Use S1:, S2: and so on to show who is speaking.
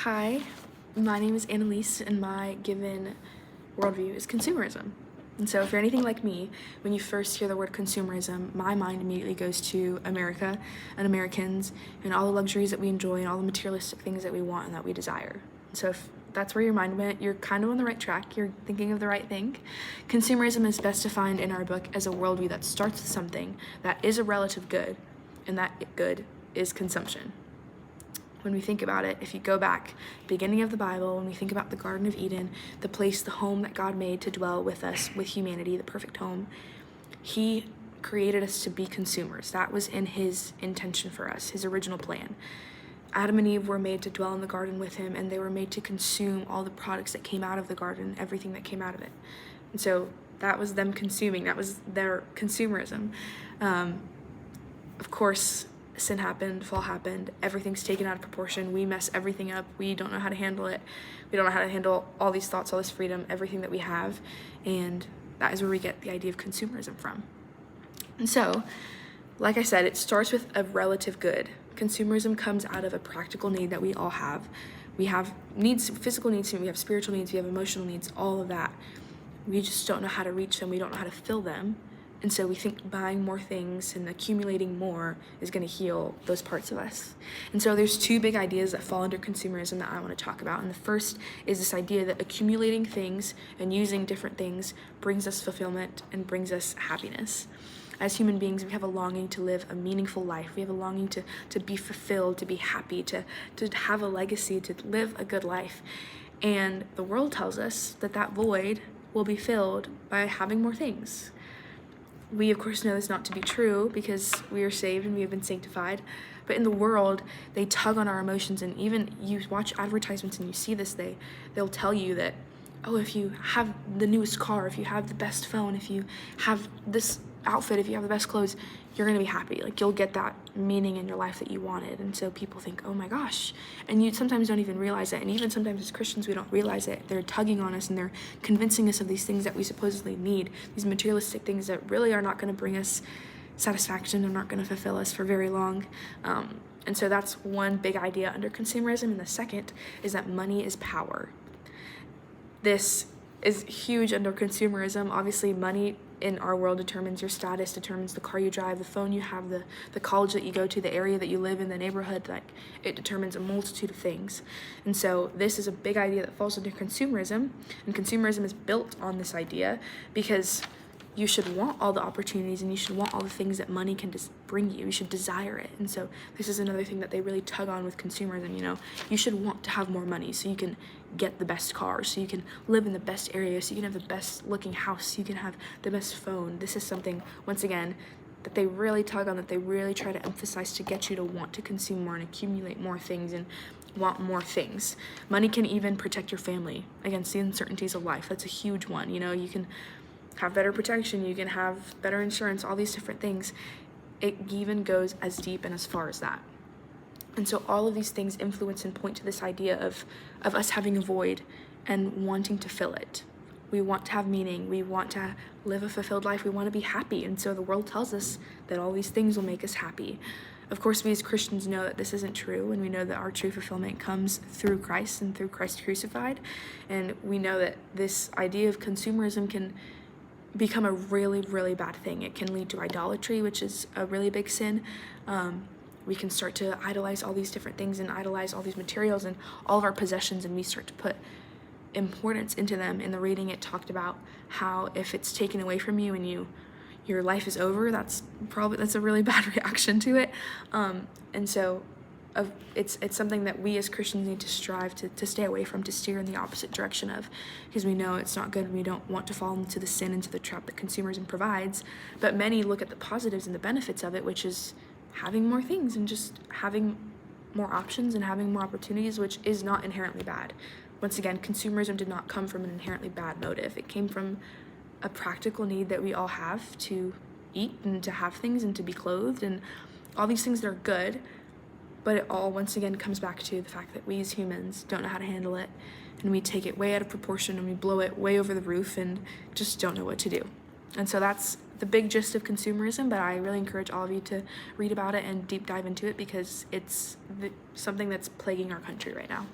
S1: Hi, my name is Annalise, and my given worldview is consumerism. And so, if you're anything like me, when you first hear the word consumerism, my mind immediately goes to America and Americans and all the luxuries that we enjoy and all the materialistic things that we want and that we desire. So, if that's where your mind went, you're kind of on the right track. You're thinking of the right thing. Consumerism is best defined in our book as a worldview that starts with something that is a relative good, and that good is consumption. When we think about it, if you go back, beginning of the Bible, when we think about the Garden of Eden, the place, the home that God made to dwell with us, with humanity, the perfect home, He created us to be consumers. That was in His intention for us, His original plan. Adam and Eve were made to dwell in the garden with Him, and they were made to consume all the products that came out of the garden, everything that came out of it. And so that was them consuming, that was their consumerism. Of course, sin happened, fall happened, everything's taken out of proportion, we mess everything up, we don't know how to handle it, we don't know how to handle all these thoughts, all this freedom, everything that we have, and that is where we get the idea of consumerism from. And so, like I said, it starts with a relative good. Consumerism comes out of a practical need that we all have. We have needs, physical needs, we have spiritual needs, we have emotional needs, all of that. We just don't know how to reach them, we don't know how to fill them. And so we think buying more things and accumulating more is going to heal those parts of us. And so there's two big ideas that fall under consumerism that I want to talk about. And the first is this idea that accumulating things and using different things brings us fulfillment and brings us happiness. As human beings, we have a longing to live a meaningful life. We have a longing to be fulfilled, to be happy, to have a legacy, to live a good life. And the world tells us that that void will be filled by having more things. We, of course, know this not to be true because we are saved and we have been sanctified. But in the world, they tug on our emotions. And even you watch advertisements and you see this, they'll tell you that, oh, if you have the newest car, if you have the best phone, if you have this outfit, if you have the best clothes, you're going to be happy. Like, you'll get that meaning in your life that you wanted. And so people think, oh my gosh. And you sometimes don't even realize it. And even sometimes as Christians, we don't realize it. They're tugging on us and they're convincing us of these things that we supposedly need, these materialistic things that really are not going to bring us satisfaction and aren't going to fulfill us for very long. And so that's one big idea under consumerism. And the second is that money is power. This is huge under consumerism. Obviously, money in our world determines your status, determines the car you drive, the phone you have, the college that you go to, the area that you live in, the neighborhood. Like, it determines a multitude of things. And so this is a big idea that falls under consumerism, and consumerism is built on this idea because you should want all the opportunities and you should want all the things that money can bring you. You should desire it. And so this is another thing that they really tug on with consumerism. You know, you should want to have more money so you can get the best car, so you can live in the best area, so you can have the best looking house, so you can have the best phone. This is something, once again, that they really tug on, that they really try to emphasize to get you to want to consume more and accumulate more things and want more things. Money can even protect your family against the uncertainties of life. That's a huge one. You know, you can have better protection, you can have better insurance, all these different things. It even goes as deep and as far as that. And so all of these things influence and point to this idea of us having a void and wanting to fill it. We want to have meaning, we want to live a fulfilled life, we want to be happy. And so the world tells us that all these things will make us happy. Of course, we as Christians know that this isn't true, and we know that our true fulfillment comes through Christ and through Christ crucified. And we know that this idea of consumerism can become a really, really bad thing. It can lead to idolatry, which is a really big sin. We can start to idolize all these different things and idolize all these materials and all of our possessions, and we start to put importance into them. In the reading, it talked about how if it's taken away from you and your life is over, that's a really bad reaction to it. And so it's something that we as Christians need to strive to stay away from, to steer in the opposite direction of, because we know it's not good and we don't want to fall into the sin, into the trap that consumerism provides. But many look at the positives and the benefits of it, which is having more things and just having more options and having more opportunities, which is not inherently bad. Once again, consumerism did not come from an inherently bad motive. It came from a practical need that we all have to eat and to have things and to be clothed and all these things that are good. But it all, once again, comes back to the fact that we as humans don't know how to handle it, and we take it way out of proportion and we blow it way over the roof and just don't know what to do. And so that's the big gist of consumerism, but I really encourage all of you to read about it and deep dive into it because it's something that's plaguing our country right now.